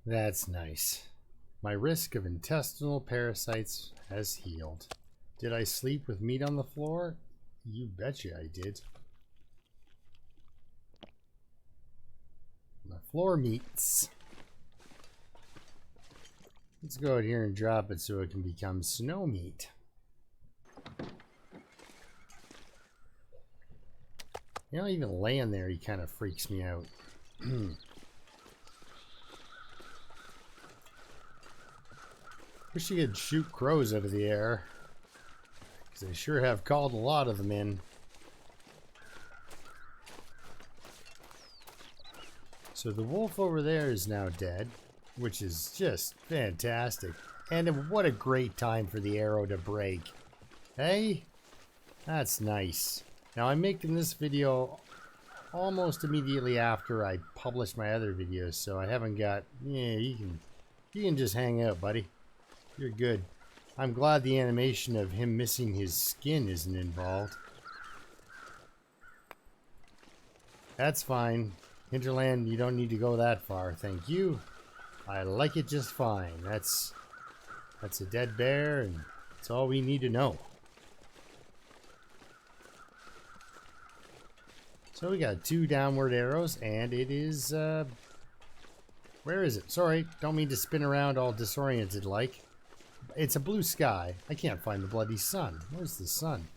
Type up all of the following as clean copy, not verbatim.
That's nice. My risk of intestinal parasites has healed. Did I sleep with meat on the floor? You betcha I did. My floor meats. Let's go out here and drop it so it can become snow meat. You know, even laying there, he kind of freaks me out. Wish you could shoot crows out of the air, because they sure have called a lot of them in. So the wolf over there is now dead, which is just fantastic. And what a great time for the arrow to break. Hey? That's nice. Now I'm making this video almost immediately after I publish my other videos, so I haven't got... Yeah, you can just hang out, buddy. You're good. I'm glad the animation of him missing his skin isn't involved. That's fine. Hinterland, you don't need to go that far, thank you. I like it just fine. That's a dead bear, and that's all we need to know. So we got 2 downward arrows, and it is, where is it? Sorry, don't mean to spin around all disoriented like. It's a blue sky. I can't find the bloody sun. Where's the sun?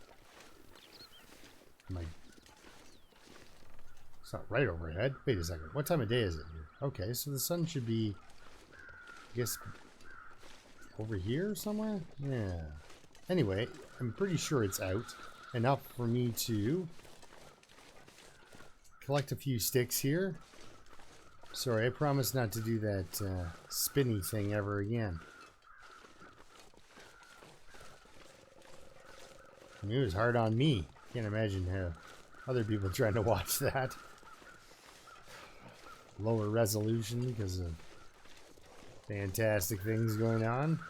It's not right overhead. Wait a second. What time of day is it here? Okay, so the sun should be, I guess, over here somewhere? Yeah. Anyway, I'm pretty sure it's out. Enough for me to collect a few sticks here. Sorry, I promise not to do that spinny thing ever again. I mean, it was hard on me. Can't imagine how other people trying to watch that. Lower resolution because of fantastic things going on.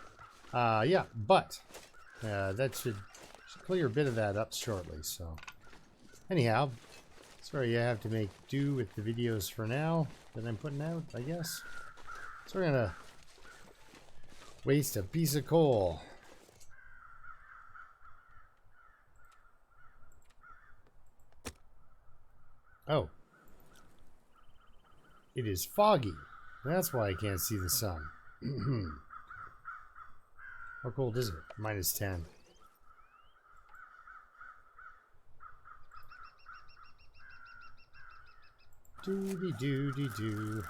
Yeah, but that should clear a bit of that up shortly. So, anyhow, sorry you have to make do with the videos for now that I'm putting out, I guess. So we're gonna waste a piece of coal. Oh. It is foggy. That's why I can't see the sun. How cold is it? -10. Doody-doody-doo.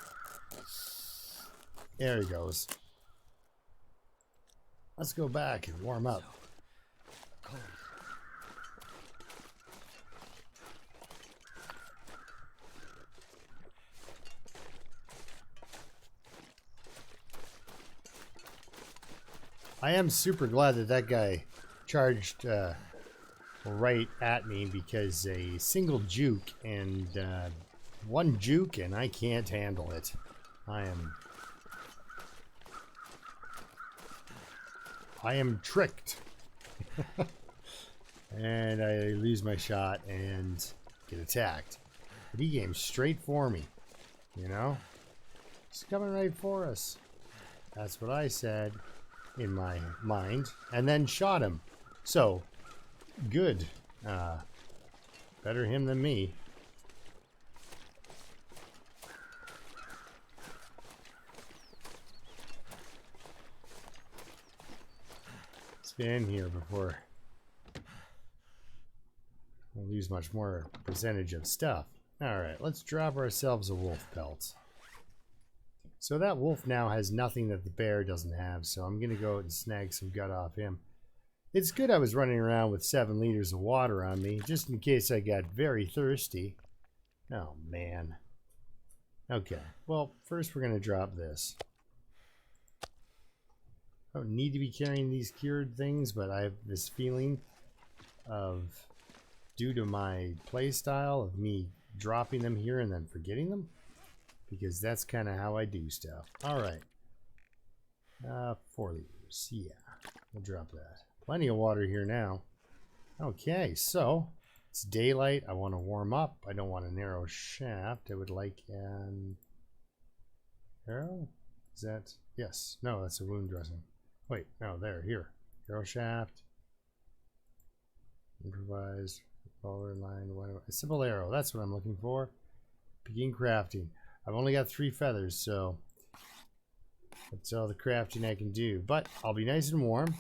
There he goes. Let's go back and warm up. Cold. I am super glad that that guy charged right at me, because a single juke and one juke and I can't handle it. I am tricked. And I lose my shot and get attacked. But he came straight for me, you know? He's coming right for us. That's what I said in my mind, and then shot him. So, good. Better him than me. Let's get in here before we'll lose much more percentage of stuff. Alright, let's drop ourselves a wolf pelt. So that wolf now has nothing that the bear doesn't have, so I'm going to go out and snag some gut off him. It's good I was running around with 7 liters of water on me, just in case I got very thirsty. Oh, man. Okay, well, first we're going to drop this. I don't need to be carrying these cured things, but I have this feeling of, due to my play style, of me dropping them here and then forgetting them. Because that's kind of how I do stuff. Alright. 4 liters. Yeah. We'll drop that. Plenty of water here now. Okay, so it's daylight. I want to warm up. I don't want a narrow shaft. I would like an arrow. Is that? Yes. No, that's a wound dressing. Wait, no, there, here. Arrow shaft. Improvise. Revolver line. A simple arrow. That's what I'm looking for. Begin crafting. I've only got 3 feathers, so that's all the crafting I can do. But I'll be nice and warm.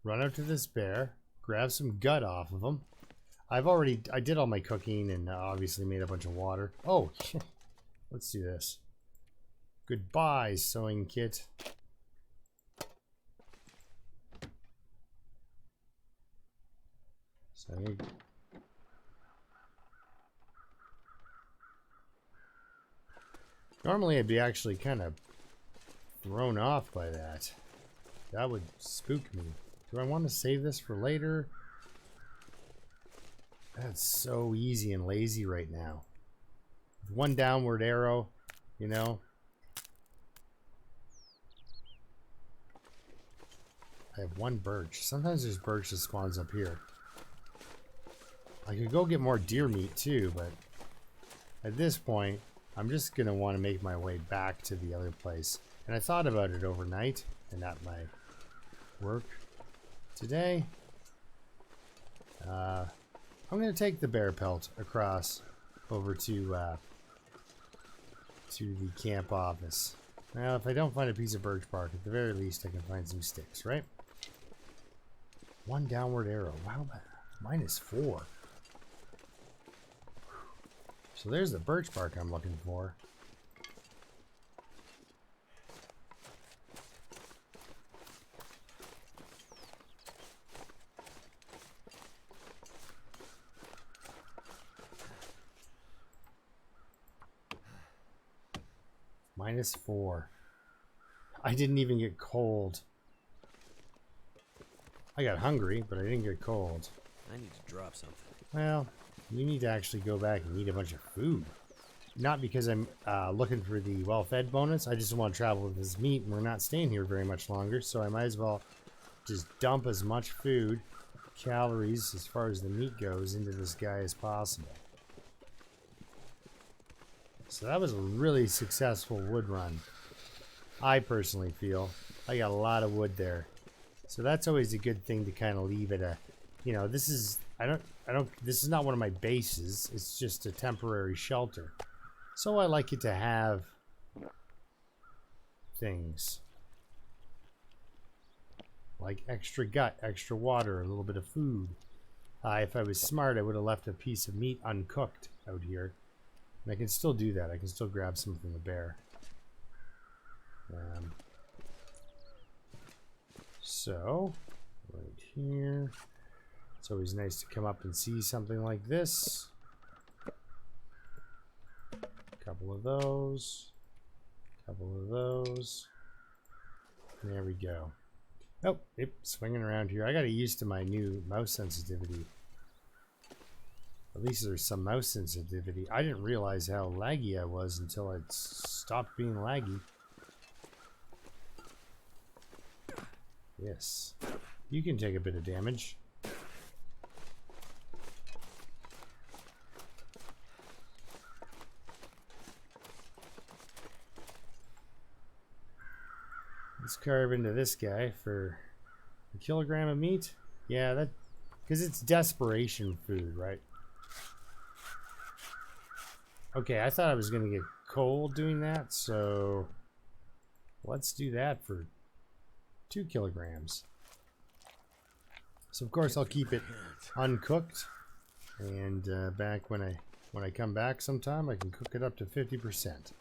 Run out to this bear. Grab some gut off of him. I did all my cooking and obviously made a bunch of water. Oh, let's do this. Goodbye, sewing kit. So normally I'd be actually kind of thrown off by that. That would spook me. Do I want to save this for later? That's so easy and lazy right now. With 1 downward arrow, you know. I have 1 birch. Sometimes there's birch that spawns up here. I could go get more deer meat too, but at this point, I'm just going to want to make my way back to the other place. And I thought about it overnight and at my work today. I'm going to take the bear pelt across over to the camp office. Now, if I don't find a piece of birch bark, at the very least I can find some sticks, right? 1 downward arrow. Wow, -4. So there's the birch bark I'm looking for. -4. I didn't even get cold. I got hungry, but I didn't get cold. I need to drop something. Well, you need to actually go back and eat a bunch of food. Not because I'm looking for the well-fed bonus. I just want to travel with this meat, and we're not staying here very much longer, so I might as well just dump as much food, calories, as far as the meat goes, into this guy as possible. So that was a really successful wood run. I personally feel. I got a lot of wood there. So that's always a good thing to kind of leave at a, you know, this is, this is not one of my bases. It's just a temporary shelter. So I like it to have things like extra gut, extra water, a little bit of food. If I was smart, I would have left a piece of meat uncooked out here. And I can still do that. I can still grab some from the bear. So, right here. It's always nice to come up and see something like this. A couple of those. A couple of those. There we go. Oh, yep, swinging around here. I got to get used to my new mouse sensitivity. At least there's some mouse sensitivity. I didn't realize how laggy I was until it stopped being laggy. Yes. You can take a bit of damage. Let's carve into this guy for a kilogram of meat. Yeah, that, because it's desperation food, right? Okay, I thought I was going to get cold doing that, so let's do that for 2 kilograms. So of course I'll keep it uncooked, and back when I come back sometime, I can cook it up to 50%,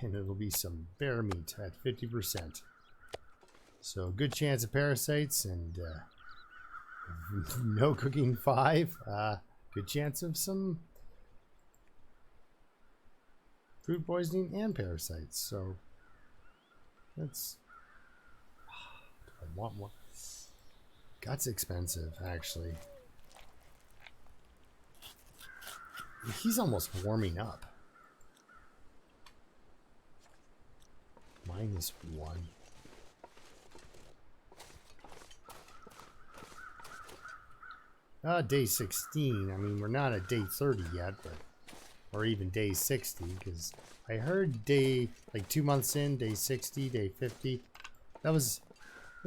and it'll be some bear meat at 50%. So good chance of parasites and no cooking 5. Good chance of some food poisoning and parasites. So that's, I want more. Gut's expensive, actually. He's almost warming up. -1. Day 16. I mean, we're not at day 30 yet, but, or even day 60, because I heard day, like 2 months in, day 60, day 50. That was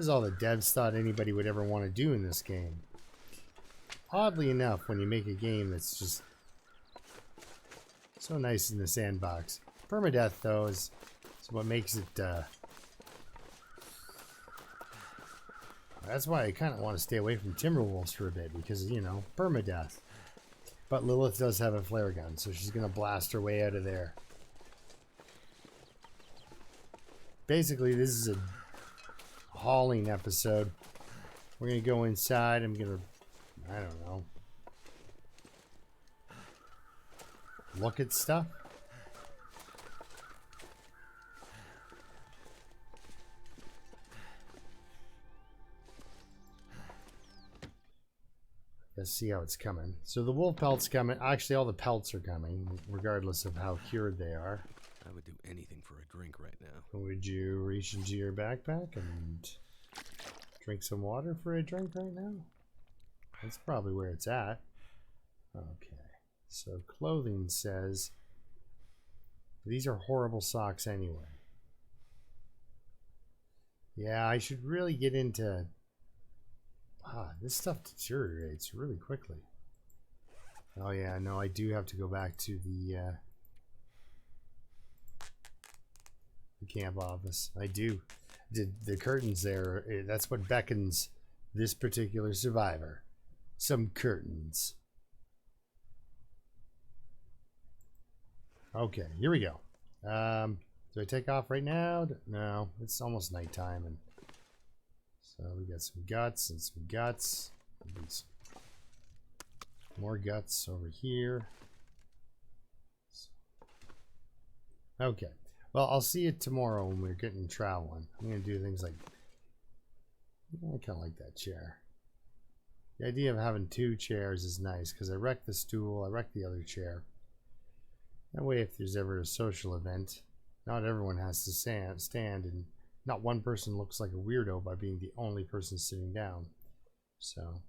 all the devs thought anybody would ever want to do in this game. Oddly enough, when you make a game that's just so nice in the sandbox. Permadeath, though, is what makes it, that's why I kind of want to stay away from Timberwolves for a bit, because, you know, permadeath. But Lilith does have a flare gun, so she's going to blast her way out of there. Basically, this is a hauling episode. We're going to go inside. I'm going to, I don't know, look at stuff. Let's see how it's coming. So the wolf pelt's coming. Actually, all the pelts are coming, regardless of how cured they are. I would do anything for a drink right now. Would you reach into your backpack and drink some water for a drink right now? That's probably where it's at. Okay. So clothing says these are horrible socks anyway. Yeah, I should really get into... this stuff deteriorates really quickly. Oh yeah, no, I do have to go back to the camp office. I do. The curtains there, that's what beckons this particular survivor. Some curtains. Okay, here we go. Do I take off right now? No, it's almost nighttime, and so we got some guts and some guts. More guts over here. Okay. Well, I'll see you tomorrow when we're getting traveling. I'm going to do things like... I kind of like that chair. The idea of having 2 chairs is nice, because I wrecked the stool, I wrecked the other chair. That way, if there's ever a social event, not everyone has to stand, and not one person looks like a weirdo by being the only person sitting down. So,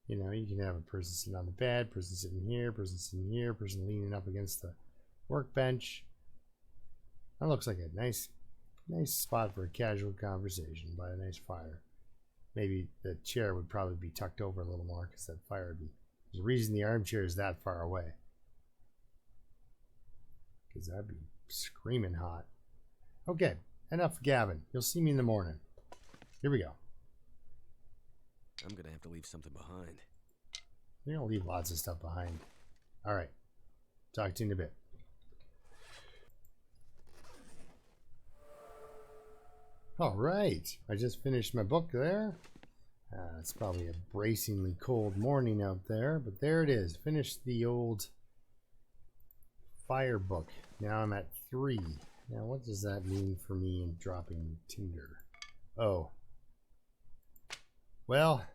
you know, you can have a person sitting on the bed, person sitting here, person sitting here, person leaning up against the workbench. That looks like a nice spot for a casual conversation by a nice fire. Maybe the chair would probably be tucked over a little more, because that fire would be... There's a reason the armchair is that far away. Because that'd be screaming hot. Okay, enough gabbing. You'll see me in the morning. Here we go. I'm gonna have to leave something behind. You're gonna leave lots of stuff behind. Alright. Talk to you in a bit. Alright. I just finished my book there. It's probably a bracingly cold morning out there, but there it is. Finished the old fire book. Now I'm at 3. Now what does that mean for me in dropping tinder? Oh. Well,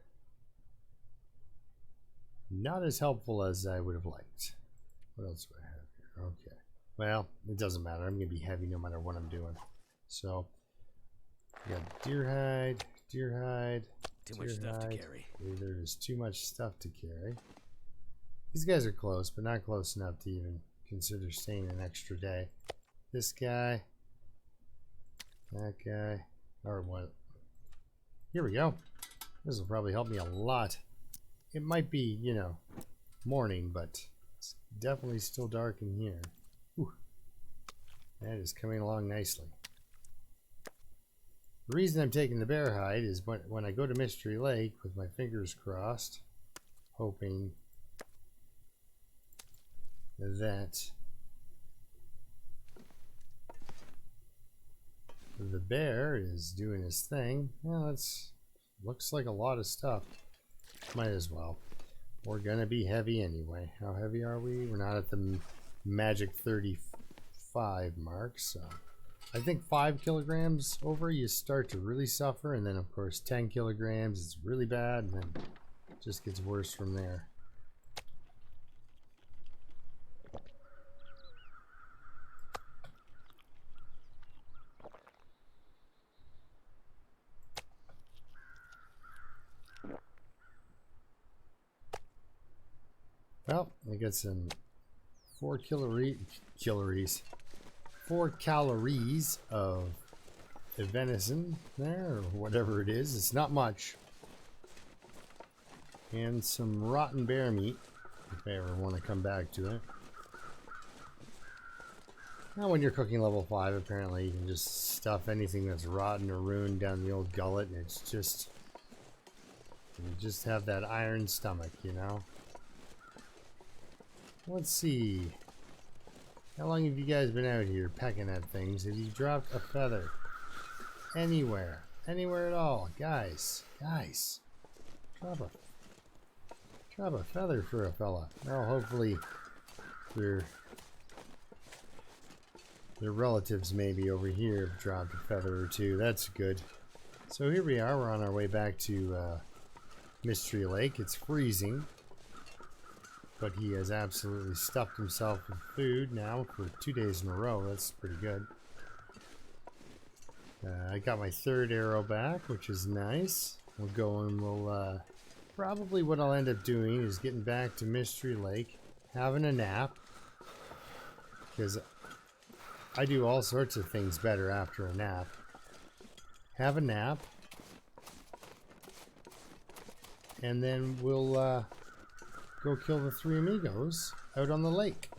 not as helpful as I would have liked. What else do I have here? Okay. Well, it doesn't matter. I'm going to be heavy no matter what I'm doing. So, we got deer hide. Too much stuff to carry. There's too much stuff to carry. These guys are close, but not close enough to even consider staying an extra day. This guy. That guy. Or what? Here we go. This will probably help me a lot. It might be, you know, morning, but it's definitely still dark in here. Whew. That is coming along nicely. The reason I'm taking the bear hide is when I go to Mystery Lake with my fingers crossed, hoping that the bear is doing his thing. Well, that's looks like a lot of stuff. Might as well. We're gonna be heavy anyway. How heavy are we? We're not at the magic 35 mark, so I think 5 kilograms over you start to really suffer, and then of course 10 kilograms is really bad, and then it just gets worse from there. Well, I got some 4 calories. 4 calories of venison there, or whatever it is. It's not much. And some rotten bear meat, if I ever want to come back to it. Now when you're cooking level 5, apparently you can just stuff anything that's rotten or ruined down the old gullet, and it's just... you just have that iron stomach, you know? Let's see. How long have you guys been out here pecking at things? Have you dropped a feather? Anywhere. Anywhere at all. Guys. Guys. Drop a feather for a fella. Well, hopefully their relatives maybe over here have dropped a feather or two. That's good. So here we are. We're on our way back to Mystery Lake. It's freezing. But he has absolutely stuffed himself with food now for 2 days in a row. That's pretty good. I got my 3rd arrow back, which is nice. We'll go and we'll... probably what I'll end up doing is getting back to Mystery Lake, having a nap. Because I do all sorts of things better after a nap. Have a nap. And then we'll... go kill the 3 amigos out on the lake.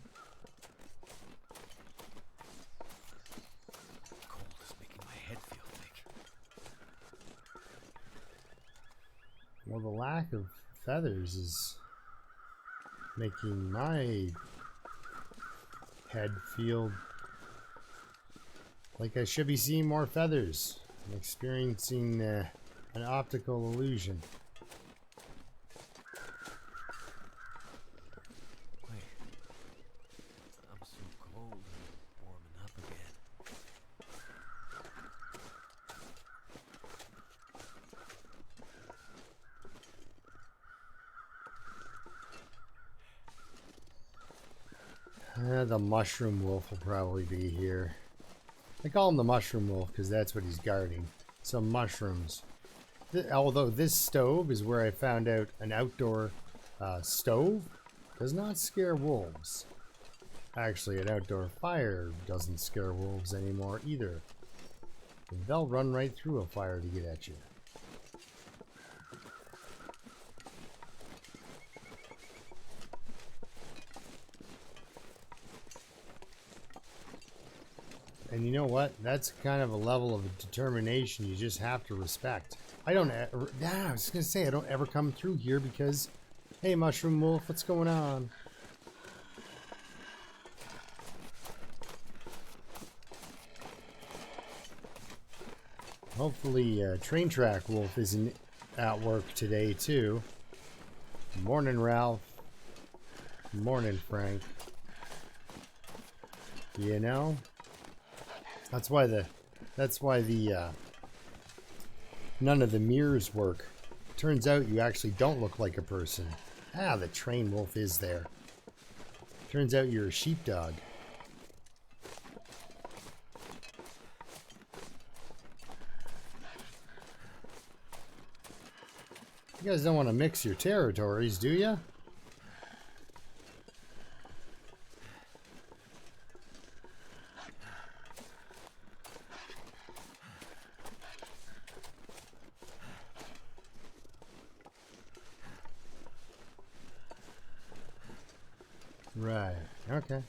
Cold is making my head feel thick. Well, the lack of feathers is making my head feel like I should be seeing more feathers. I'm experiencing an optical illusion. The mushroom wolf will probably be here. I call him the mushroom wolf because that's what he's guarding. Some mushrooms. Although this stove is where I found out an outdoor stove does not scare wolves. Actually, an outdoor fire doesn't scare wolves anymore either. They'll run right through a fire to get at you. And you know what? That's kind of a level of determination you just have to respect. I was just going to say, I don't ever come through here because, hey, Mushroom Wolf, what's going on? Hopefully, Train Track Wolf isn't at work today, too. Morning, Ralph. Morning, Frank. You know? That's why the none of the mirrors work. Turns out you actually don't look like a person. Ah, the train wolf is there. Turns out you're a sheepdog. You guys don't want to mix your territories, do you? Right, okay.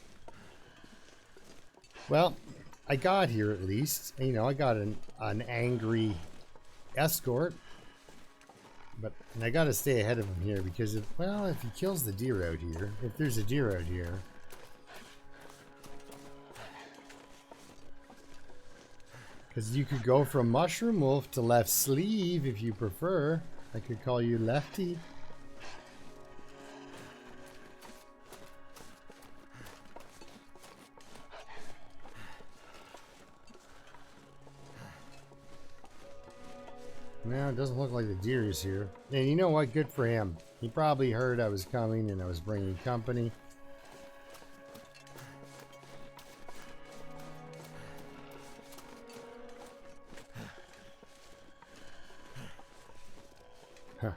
Well, I got here at least. You know, I got an angry escort. And I gotta stay ahead of him here because if he kills the deer out here, if there's a deer out here. Because you could go from Mushroom Wolf to Left Sleeve if you prefer. I could call you Lefty. No, it doesn't look like the deer is here. And you know what? Good for him. He probably heard I was coming and I was bringing company. Huh.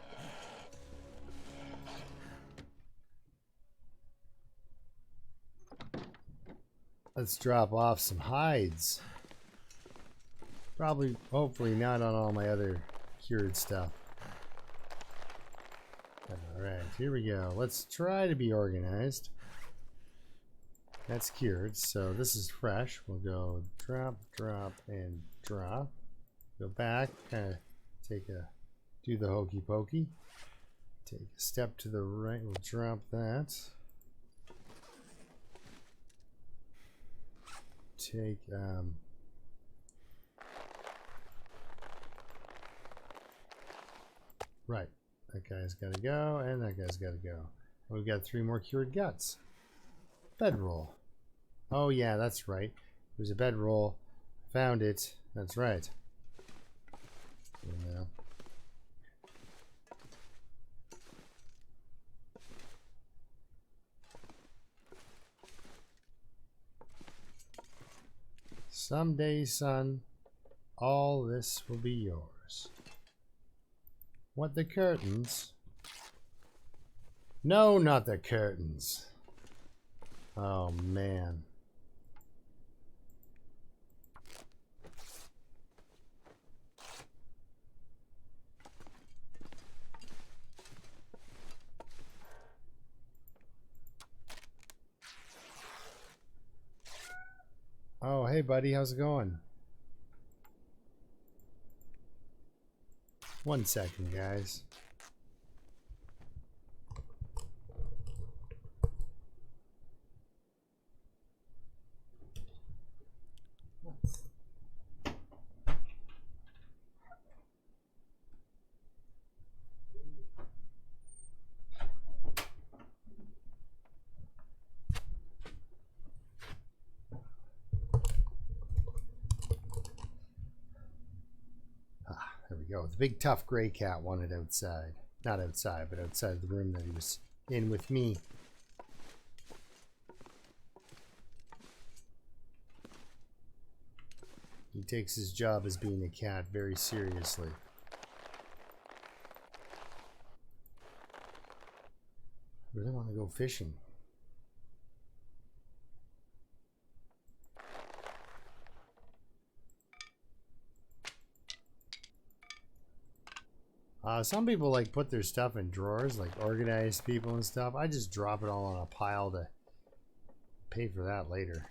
Let's drop off some hides. Probably, hopefully not on all my other cured stuff. Alright, here we go. Let's try to be organized. That's cured, so this is fresh. We'll go drop, drop, and drop. Go back, kind of do the hokey pokey. Take a step to the right, we'll drop that. Take, right, that guy's gotta go, and that guy's gotta go. We've got 3 more cured guts. Bedroll. Oh yeah, that's right. There's a bedroll. Found it. That's right. Yeah. Someday, son, all this will be yours. What, the curtains? No, not the curtains. Oh, man. Oh, hey, buddy. How's it going? 1 second, guys. There we go. The big tough gray cat wanted outside. Not outside, but outside the room that he was in with me. He takes his job as being a cat very seriously. I really want to go fishing. Some people like put their stuff in drawers, like organized people and stuff. I just drop it all on a pile to pay for that later.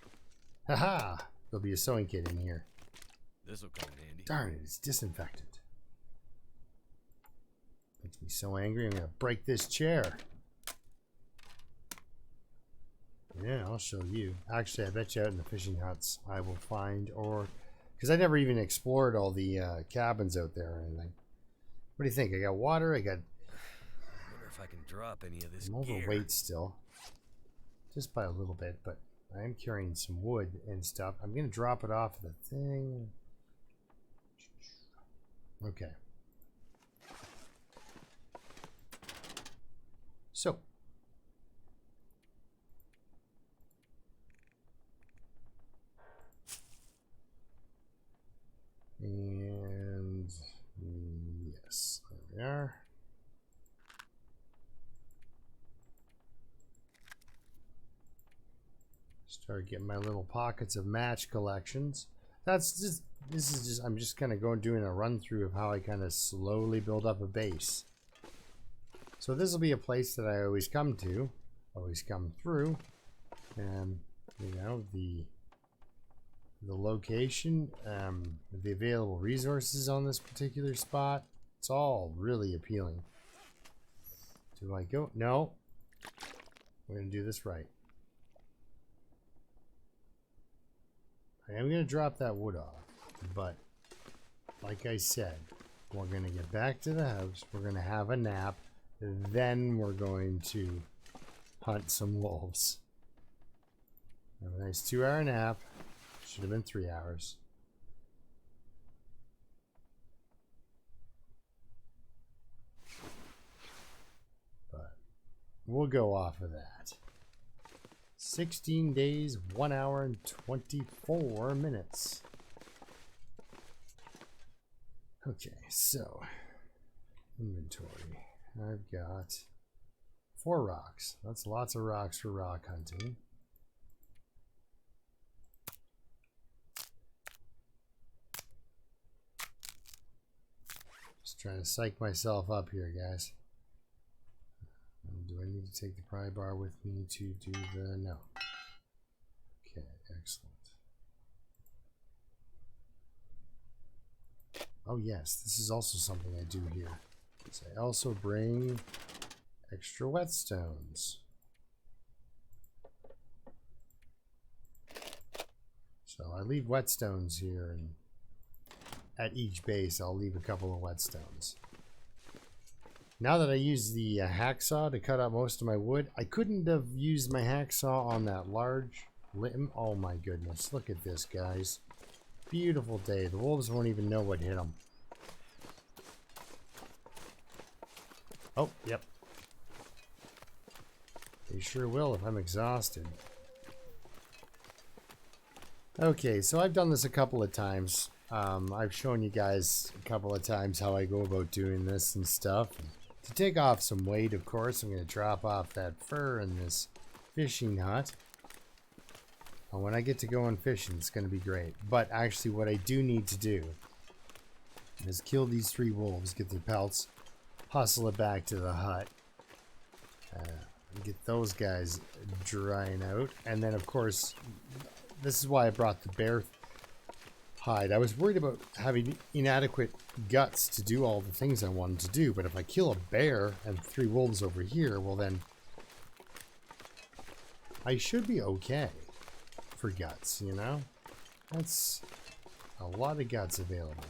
Haha! There'll be a sewing kit in here. This'll come in handy. Darn it, it's disinfectant. Makes me so angry, I'm gonna break this chair. Yeah, I'll show you. Actually, I bet you out in the fishing huts I will find, or... because I never even explored all the cabins out there or anything. What do you think? I got water, I got... I wonder if I can drop any of this I'm gear. overweight still. Just by a little bit, but I am carrying some wood and stuff. I'm gonna drop it off the thing. Okay. So. And yes, there we are. Start getting my little pockets of match collections. That's just, this is just, I'm just kind of doing a run through of how I kind of slowly build up a base. So this will be a place that I always come to, always come through, and you know, the location, the available resources on this particular spot, it's all really appealing. Do I go? No. We're gonna do this right. I am gonna drop that wood off, but like I said, we're gonna get back to the house, we're gonna have a nap, then we're going to hunt some wolves. Have a nice 2-hour nap. Should have been 3 hours. But we'll go off of that. 16 days, 1 hour, and 24 minutes. Okay, so inventory. I've got 4 rocks. That's lots of rocks for rock hunting. Just trying to psych myself up here, guys. Do I need to take the pry bar with me to do the... No. Okay, excellent. Oh yes, this is also something I do here. So I also bring extra whetstones. So I leave whetstones here, and at each base I'll leave a couple of whetstones. Now that I use the hacksaw to cut out most of my wood, I couldn't have used my hacksaw on that large limb. Oh my goodness, look at this, guys. Beautiful day. The wolves won't even know what hit them. Oh, yep. They sure will if I'm exhausted. Okay, so I've done this a couple of times. I've shown you guys a couple of times how I go about doing this and stuff. To take off some weight, of course, I'm going to drop off that fur in this fishing hut. And when I get to going fishing, it's going to be great. But actually, what I do need to do is kill these 3 wolves, get their pelts, hustle it back to the hut, get those guys drying out. And then, of course, this is why I brought the bear hide. I was worried about having inadequate guts to do all the things I wanted to do, but if I kill a bear and 3 wolves over here, well then I should be okay for guts, you know? That's a lot of guts available.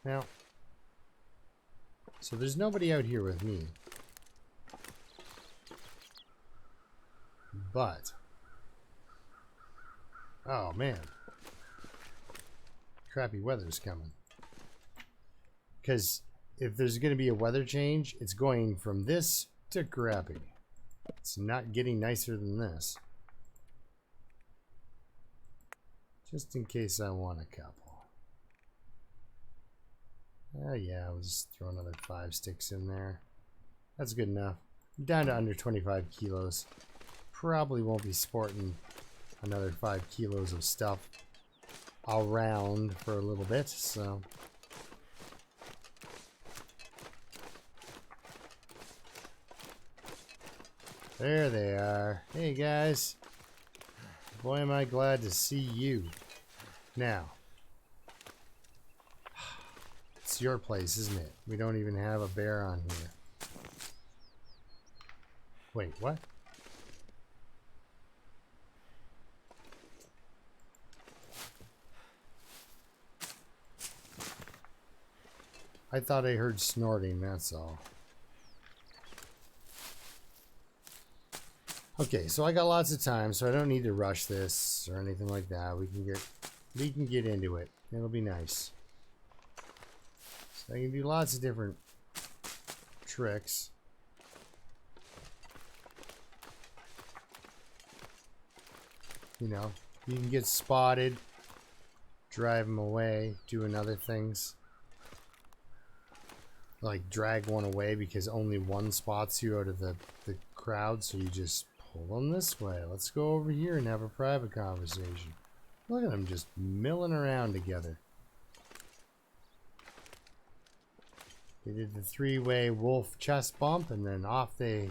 Now, so there's nobody out here with me, but oh man, crappy weather's coming. Because if there's going to be a weather change, it's going from this to crappy. It's not getting nicer than this. Just in case I want a couple. Oh yeah, I'll just throw another 5 sticks in there. That's good enough. I'm down to under 25 kilos. Probably won't be sporting another 5 kilos of stuff around for a little bit, so... There they are. Hey guys. Boy am I glad to see you. Now. It's your place, isn't it? We don't even have a bear on here. Wait, what? I thought I heard snorting, that's all. Okay, so I got lots of time, so I don't need to rush this or anything like that. We can get into it. It'll be nice. So I can do lots of different tricks. You know, you can get spotted, drive them away, doing other things. Like drag one away because only one spots you out of the crowd, so you just pull them this way. Let's go over here and have a private conversation. Look at them just milling around together. They did the 3-way wolf chest bump, and then off they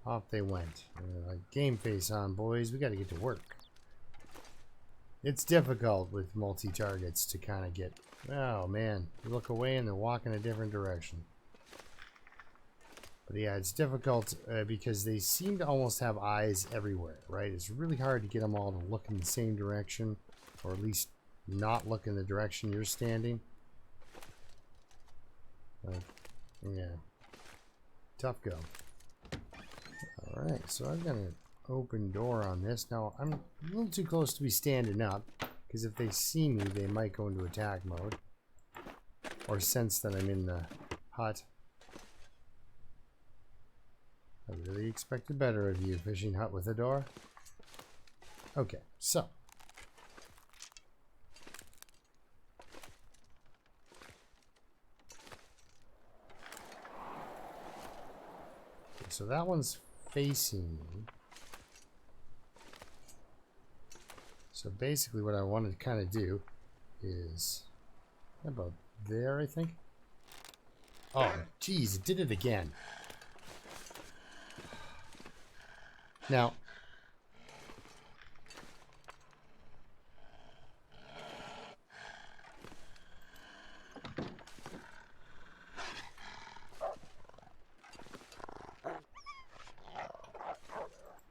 went. Like, game face on, boys. We got to get to work. It's difficult with multi-targets to kind of get... Oh, man. You look away and they're walking a different direction. But yeah, it's difficult because they seem to almost have eyes everywhere, right? It's really hard to get them all to look in the same direction, or at least not look in the direction you're standing. Yeah. Tough go. Alright, so I've got an open door on this. Now, I'm a little too close to be standing up, because if they see me, they might go into attack mode. Or sense that I'm in the hut. I really expected better of you, fishing hut with a door. Okay, so. So that one's facing me. So basically what I wanted to kind of do is about there, I think. Oh, geez, it did it again. Now,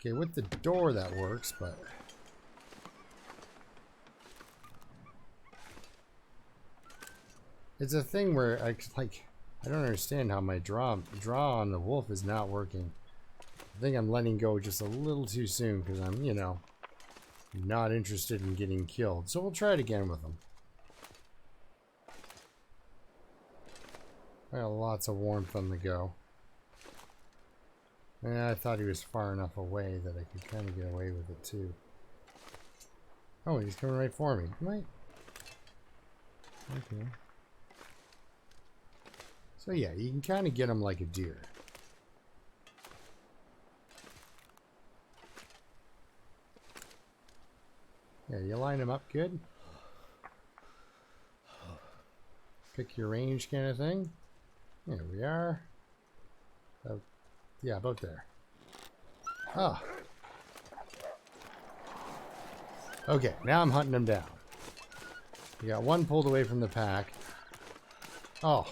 okay, with the door that works, but it's a thing where I don't understand how my draw on the wolf is not working. I think I'm letting go just a little too soon because I'm, you know, not interested in getting killed. So we'll try it again with him. I got lots of warmth on the go. And I thought he was far enough away that I could kind of get away with it too. Oh, he's coming right for me. Right. Okay. So yeah, you can kind of get him like a deer. Yeah, you line him up good. Pick your range kind of thing. There we are. Yeah, about there. Oh. Okay, now I'm hunting him down. We got one pulled away from the pack. Oh.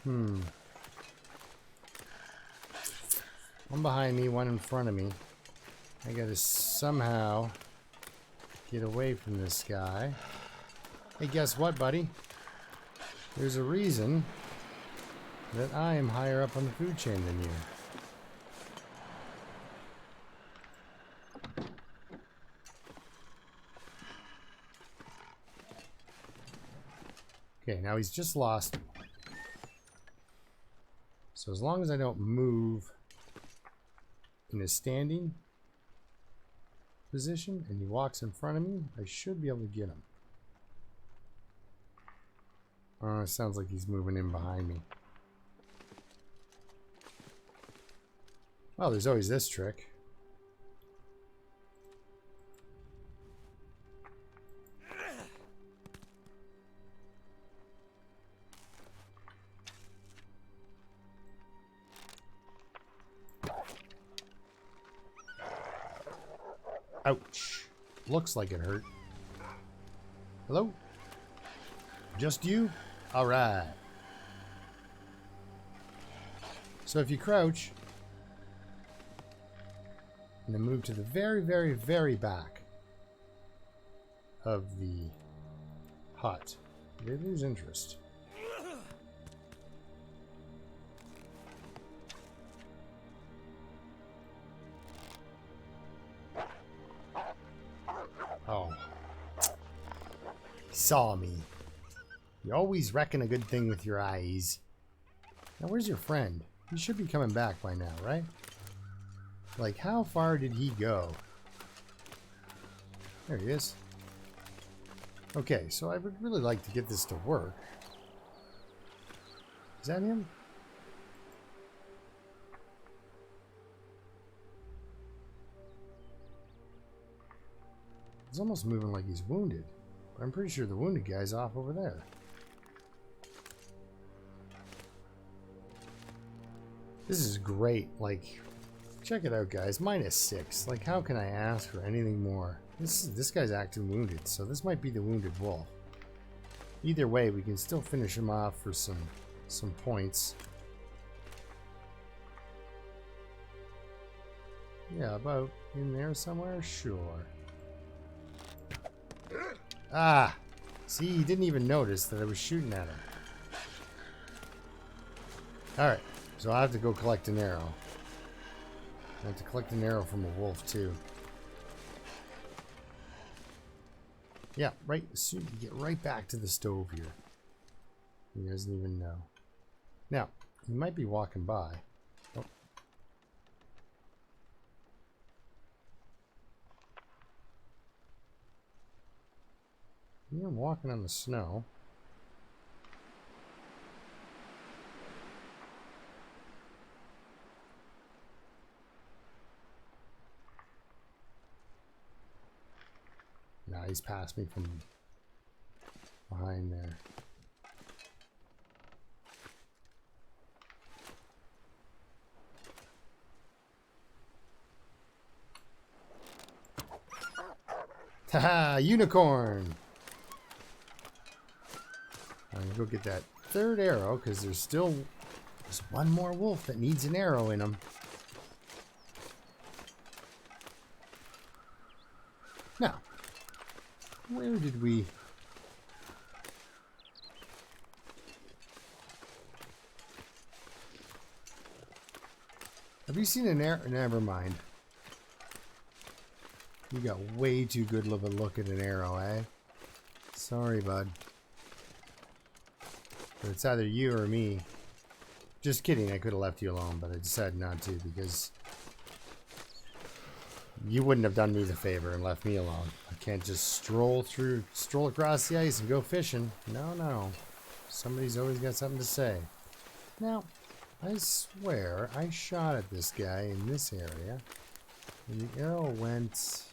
One behind me, one in front of me. I gotta somehow get away from this guy. Hey, guess what, buddy? There's a reason that I am higher up on the food chain than you. Okay, now he's just lost. So as long as I don't move in a standing position and he walks in front of me, I should be able to get him. Oh, it sounds like he's moving in behind me. Oh, there's always this trick. Ouch. Looks like it hurt. Hello? Just you? Alright. So if you crouch and then move to the very, very, very back of the hut, they lose interest. Oh. He saw me. You always reckon a good thing with your eyes. Now where's your friend? He should be coming back by now, right? Like, how far did he go? There he is. Okay, so I would really like to get this to work. Is that him? He's almost moving like he's wounded. But I'm pretty sure the wounded guy's off over there. This is great. Like, check it out, guys. -6. Like, how can I ask for anything more? This guy's acting wounded, so this might be the wounded wolf. Either way, we can still finish him off for some points. Yeah, about in there somewhere? Sure. Ah! See, he didn't even notice that I was shooting at him. Alright, so I have to go collect an arrow. I have to collect an arrow from a wolf, too. Yeah, right. Soon you get right back to the stove here. He doesn't even know. Now, he might be walking by. Oh. You're walking on the snow. Nah, he's passed me from behind there. Haha, unicorn! I'm gonna go get that third arrow because there's one more wolf that needs an arrow in him. Now, where did we... Have you seen an arrow? Never mind. You got way too good of a look at an arrow, eh? Sorry, bud. But it's either you or me. Just kidding, I could have left you alone, but I decided not to because you wouldn't have done me the favor and left me alone. I can't just stroll across the ice and go fishing. No, no. Somebody's always got something to say. Now, I swear I shot at this guy in this area, and the arrow went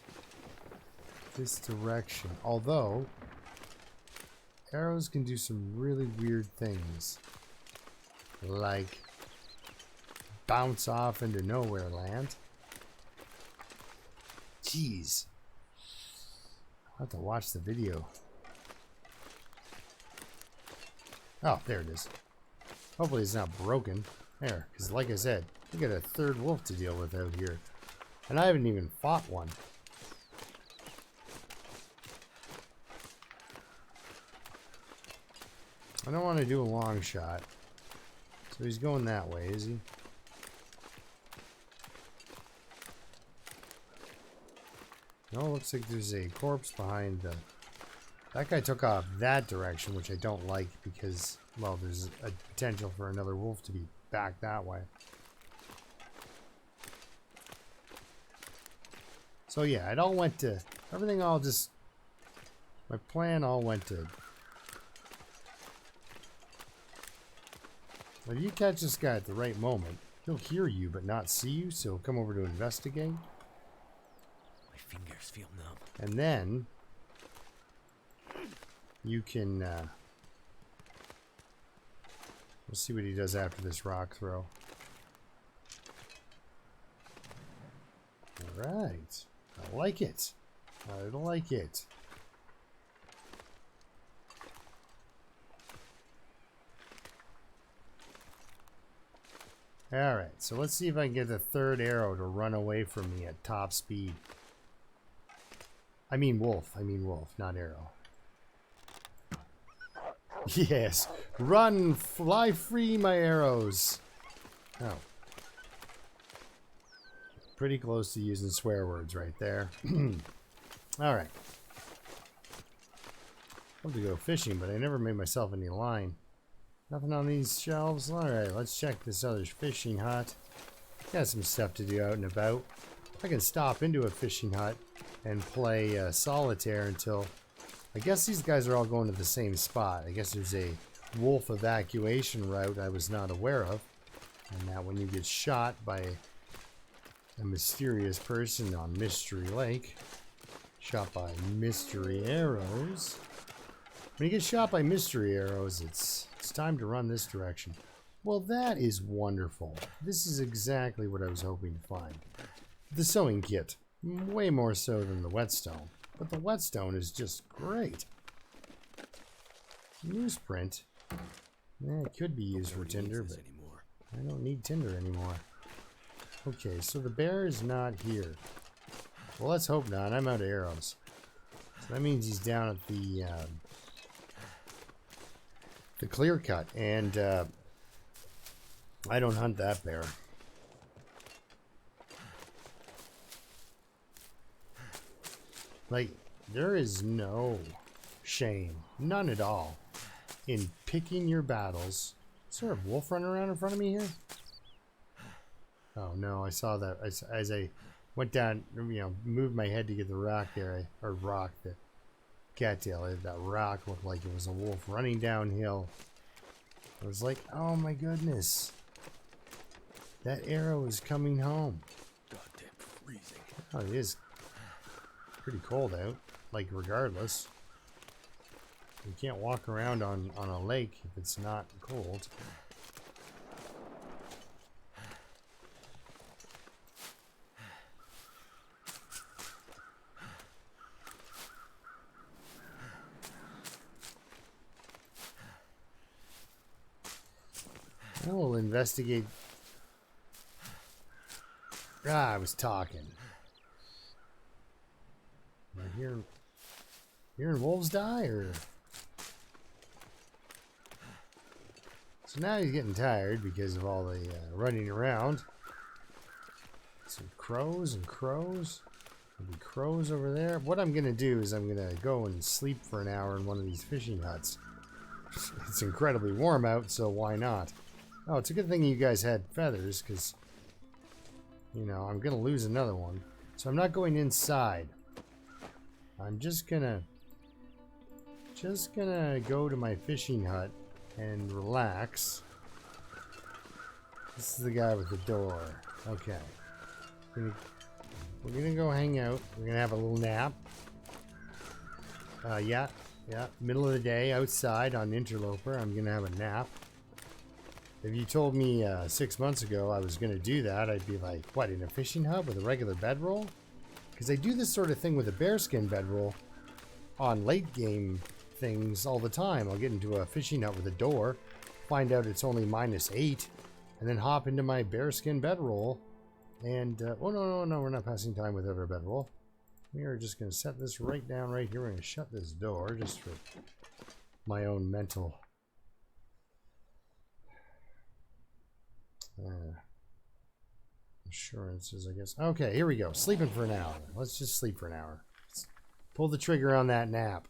this direction. Although, arrows can do some really weird things. Like, bounce off into nowhere land. Jeez. I'll have to watch the video. Oh, there it is. Hopefully it's not broken. There, because like I said, we got a third wolf to deal with out here. And I haven't even fought one. I don't want to do a long shot. So he's going that way, is he? No, looks like there's a corpse behind the... That guy took off that direction, which I don't like because, well, there's a potential for another wolf to be back that way. So yeah, it all went to... Everything all just... My plan all went to... Well, if you catch this guy at the right moment, he'll hear you but not see you, so he'll come over to investigate. My fingers feel numb. And then you can we'll see what he does after this rock throw. Alright. I like it. I like it. Alright, so let's see if I can get the third arrow to run away from me at top speed. I mean wolf, not arrow. Yes, run, fly free, my arrows. Oh. Pretty close to using swear words right there. Alright. I have to go fishing, but I never made myself any line. Nothing on these shelves? Alright, let's check this other fishing hut. Got some stuff to do out and about. I can stop into a fishing hut and play solitaire until... I guess these guys are all going to the same spot. I guess there's a wolf evacuation route I was not aware of. And that when you get shot by a mysterious person on Mystery Lake, shot by mystery arrows. When you get shot by mystery arrows, it's time to run this direction. Well, that is wonderful. This is exactly what I was hoping to find. The sewing kit. Way more so than the whetstone. But the whetstone is just great. Newsprint. It could be used for tinder, but I don't need tinder anymore. Okay, so the bear is not here. Well, let's hope not. I'm out of arrows. So that means he's down at the clear cut, and I don't hunt that bear. Like, there is no shame, none at all, in picking your battles. Is there a wolf running around in front of me here? Oh no, I saw that as I went down, moved my head to get the rock there, the cattail. That rock looked like it was a wolf running downhill. I was like, oh my goodness. That arrow is coming home. Goddamn freezing. Oh, it is pretty cold out, like regardless. You can't walk around on a lake if it's not cold. We'll investigate. I was talking. Am I hearing wolves die, or? So now he's getting tired because of all the running around. Some crows and crows. There'll be crows over there. What I'm going to do is I'm going to go and sleep for an hour in one of these fishing huts. It's incredibly warm out, so why not? Oh, it's a good thing you guys had feathers, because, you know, I'm going to lose another one. So I'm not going inside. I'm just going to go to my fishing hut and relax. This is the guy with the door. Okay. We're gonna go hang out. We're gonna have a little nap. Yeah. Middle of the day outside on Interloper. I'm gonna have a nap. If you told me 6 months ago I was gonna do that, I'd be like, what, in a fishing hut with a regular bedroll? Because I do this sort of thing with a bearskin bedroll on late game things all the time. I'll get into a fishing hut with a door, find out it's only -8, and then hop into my bearskin bedroll. And, oh, no, we're not passing time with our bedroll. We are just going to set this right down right here. We're going to shut this door just for my own mental assurances, I guess. Okay, here we go. Sleeping for an hour. Let's just sleep for an hour. Let's pull the trigger on that nap.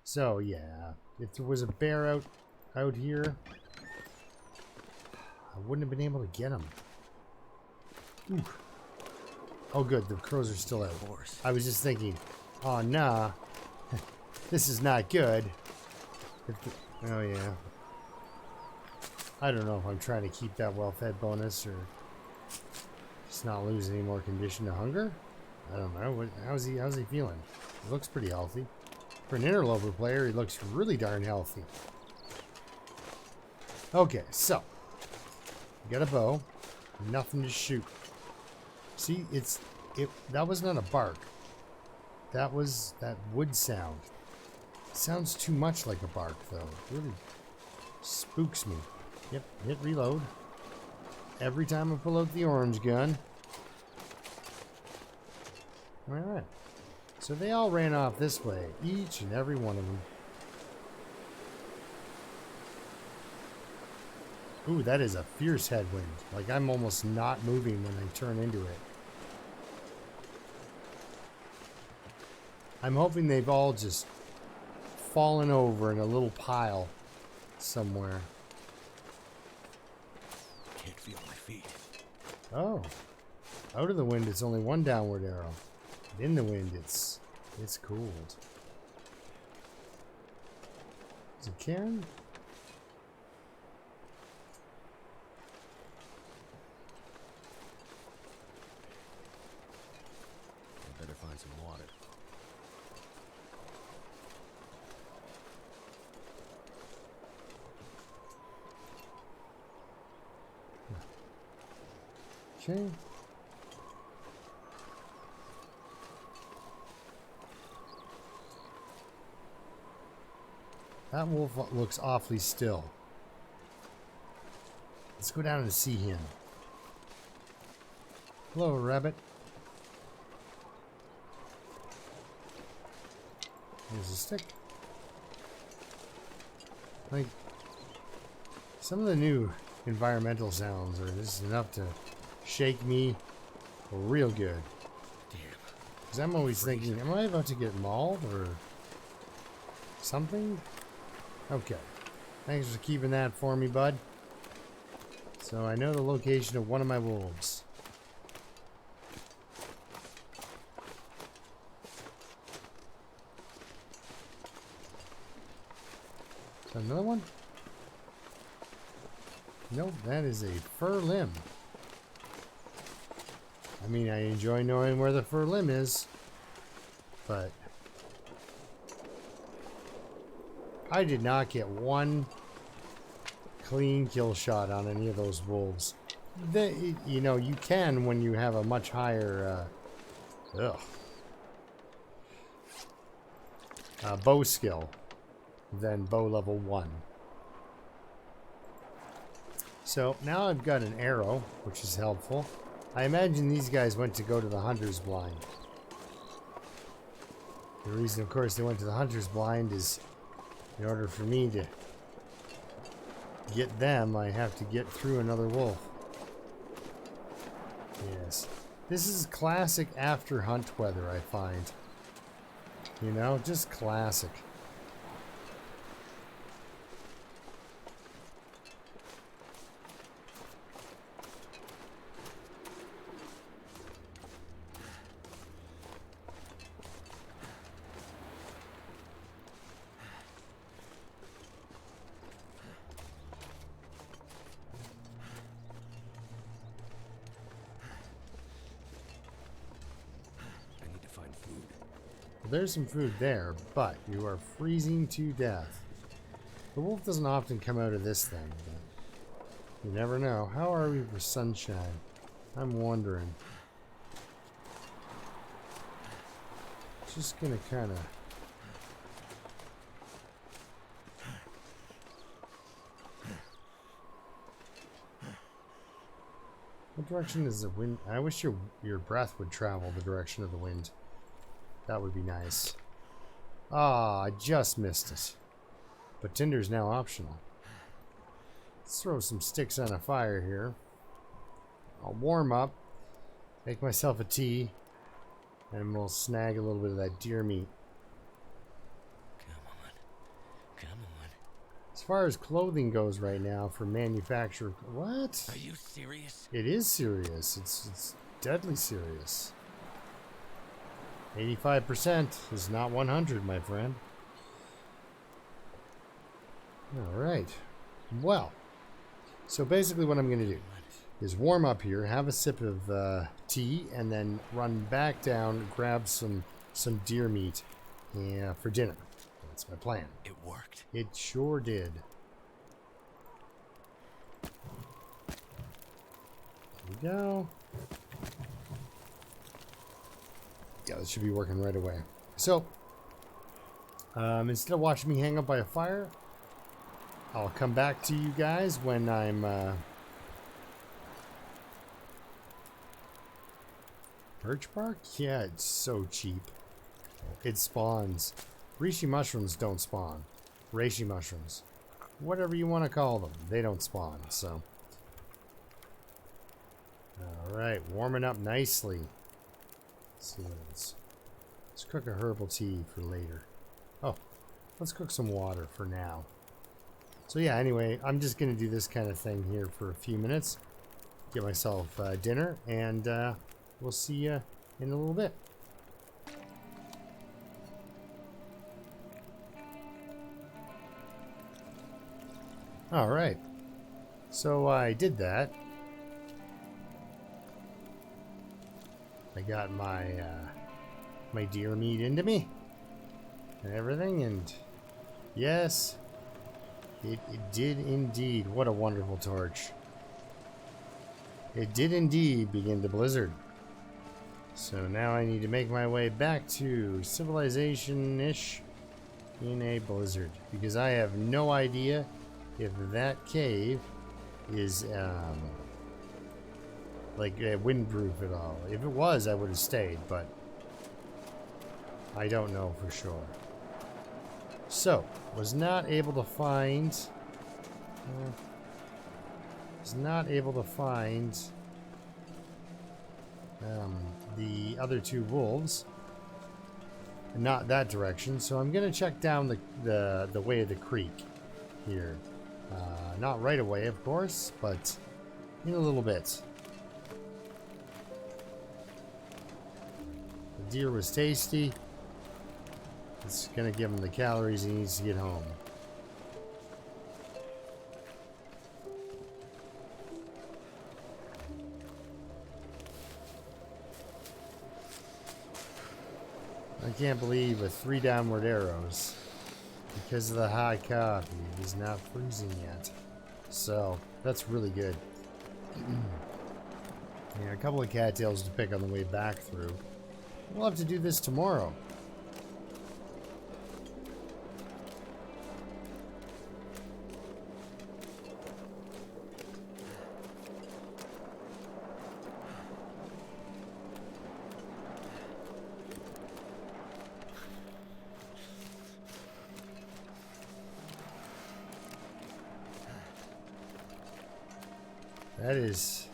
So, yeah. If there was a bear out here, I wouldn't have been able to get him. Ooh. Oh good, the crows are still out. I was just thinking, oh nah, this is not good. Oh yeah. I don't know if I'm trying to keep that well-fed bonus or just not lose any more condition to hunger. I don't know. How's he feeling? He looks pretty healthy. For an interloper player, he looks really darn healthy. Okay, so we got a bow, nothing to shoot. See, that was not a bark. That was that wood sound. It sounds too much like a bark, though. It really spooks me. Yep, hit reload. Every time I pull out the orange gun. Alright. So they all ran off this way, each and every one of them. Ooh, that is a fierce headwind. Like, I'm almost not moving when I turn into it. I'm hoping they've all just fallen over in a little pile somewhere. Can't feel my feet. Oh. Out of the wind, it's only one downward arrow. In the wind, it's cooled. Is it Karen? I better find some water. Okay. That wolf looks awfully still. Let's go down and see him. Hello, rabbit. Here's a stick. Like, some of the new environmental sounds are just enough to shake me real good. Damn. Because I'm always thinking, am I about to get mauled or something? Okay. Thanks for keeping that for me, bud. So I know the location of one of my wolves. Is that another one? Nope, that is a fur limb. I mean, I enjoy knowing where the fur limb is, but I did not get one clean kill shot on any of those wolves. You know, you can when you have a much higher, bow skill than bow level 1. So now I've got an arrow, which is helpful. I imagine these guys went to go to the hunter's blind. The reason, of course, they went to the hunter's blind is in order for me to get them, I have to get through another wolf. Yes. This is classic after hunt weather, I find. You know, just classic. There's some food there, but you are freezing to death. The wolf doesn't often come out of this thing, but you never know. How are we for sunshine? I'm wondering. Just gonna kind of... What direction is the wind? I wish your breath would travel the direction of the wind. That would be nice. Ah, I just missed it. But tinder's now optional. Let's throw some sticks on a fire here. I'll warm up, make myself a tea, and we'll snag a little bit of that deer meat. Come on. Come on. As far as clothing goes right now for manufacture... What? Are you serious? It is serious. It's deadly serious. 85% is not 100, my friend. Alright. Well, so basically what I'm going to do is warm up here, have a sip of tea, and then run back down, grab some deer meat for dinner. That's my plan. It worked. It sure did. There we go. Yeah, this should be working right away. So, instead of watching me hang up by a fire, I'll come back to you guys when I'm... Birch bark? Yeah, it's so cheap. It spawns. Reishi mushrooms don't spawn. Reishi mushrooms. Whatever you want to call them. They don't spawn, so... Alright, warming up nicely. Let's see what else. Let's cook a herbal tea for later. Oh, let's cook some water for now. So yeah, anyway, I'm just going to do this kind of thing here for a few minutes. Get myself dinner, and we'll see you in a little bit. Alright, so I did that. I got my my deer meat into me and everything, and yes, it did indeed. What a wonderful torch. It did indeed begin to blizzard. So now I need to make my way back to civilization-ish in a blizzard, because I have no idea if that cave is like windproof at all. If it was, I would have stayed, but I don't know for sure. So, was not able to find the other two wolves. Not that direction, so I'm gonna check down the way of the creek here. Not right away, of course, but in a little bit. The deer was tasty. It's gonna give him the calories he needs to get home. I can't believe with 3 downward arrows, because of the high coffee, he's not freezing yet. So, that's really good. Yeah, a couple of cattails to pick on the way back through. We'll have to do this tomorrow. That's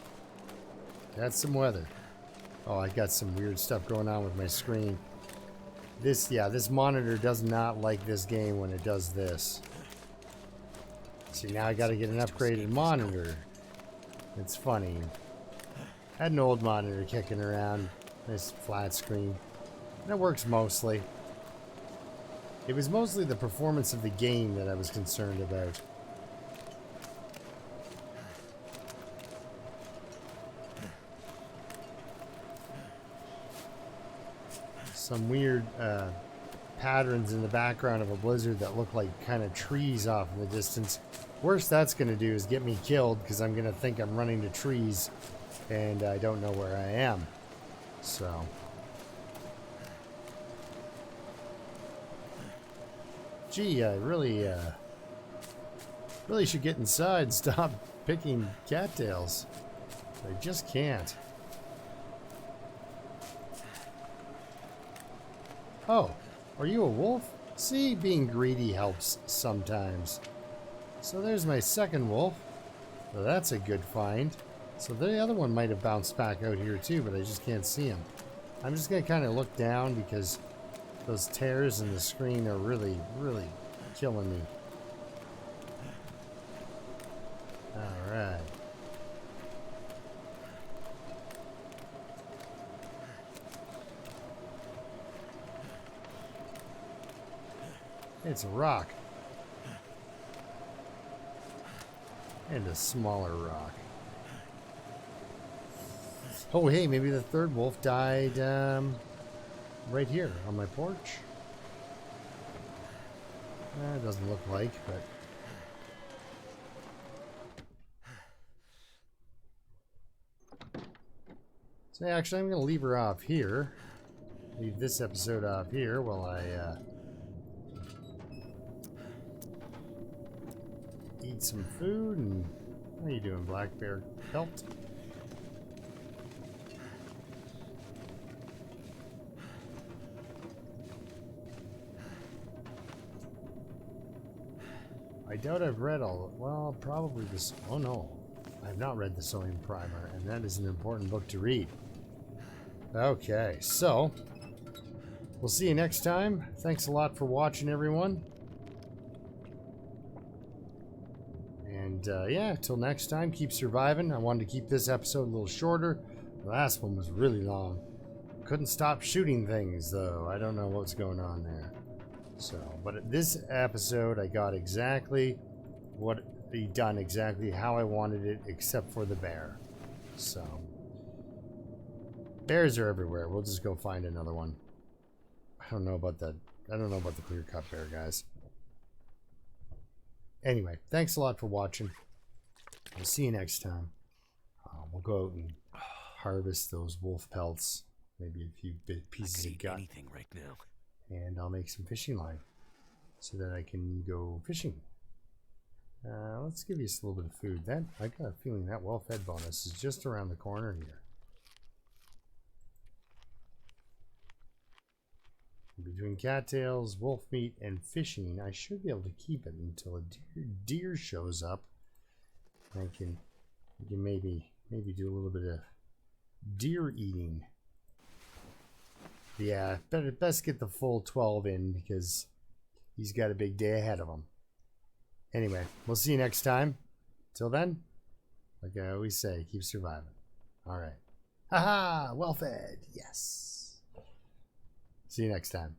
some weather. Oh, I got some weird stuff going on with my screen. This monitor does not like this game when it does this. See, now I gotta get an upgraded monitor. It's funny. I had an old monitor kicking around. Nice flat screen. And it works mostly. It was mostly the performance of the game that I was concerned about. Some weird patterns in the background of a blizzard that look like kind of trees off in the distance. Worst that's going to do is get me killed because I'm going to think I'm running to trees and I don't know where I am. So. Gee, I really should get inside and stop picking cattails. I just can't. Oh, are you a wolf? See, being greedy helps sometimes. So there's my second wolf. So that's a good find. So the other one might have bounced back out here too, but I just can't see him. I'm just going to kind of look down because those tears in the screen are really, really killing me. Alright. It's a rock. And a smaller rock. Oh, hey, maybe the third wolf died right here on my porch. It doesn't look like, but... So actually, I'm going to leave her off here. Leave this episode off here while I eat some food. And how are you doing, black bear pelt? I doubt I've read all. Well, probably this. Oh no, I have not read the Sewing Primer, and that is an important book to read. Okay, so we'll see you next time. Thanks a lot for watching, everyone. And yeah, till next time, keep surviving. I wanted to keep this episode a little shorter. The last one was really long. Couldn't stop shooting things, though. I don't know what's going on there. So, but this episode, I got exactly done exactly how I wanted it, except for the bear. So, bears are everywhere. We'll just go find another one. I don't know about that. I don't know about the clear-cut bear, guys. Anyway, thanks a lot for watching. We'll see you next time. We'll go out and harvest those wolf pelts. Maybe a few pieces of gut. Anything right now. And I'll make some fishing line so that I can go fishing. Let's give you a little bit of food. I got a feeling that well-fed bonus is just around the corner here. Between cattails, wolf meat, and fishing, I should be able to keep it until a deer shows up. I can maybe do a little bit of deer eating. Yeah, best get the full 12 in because he's got a big day ahead of him. Anyway, we'll see you next time. Till then, like I always say, keep surviving. All right. Haha, well fed. Yes. See you next time.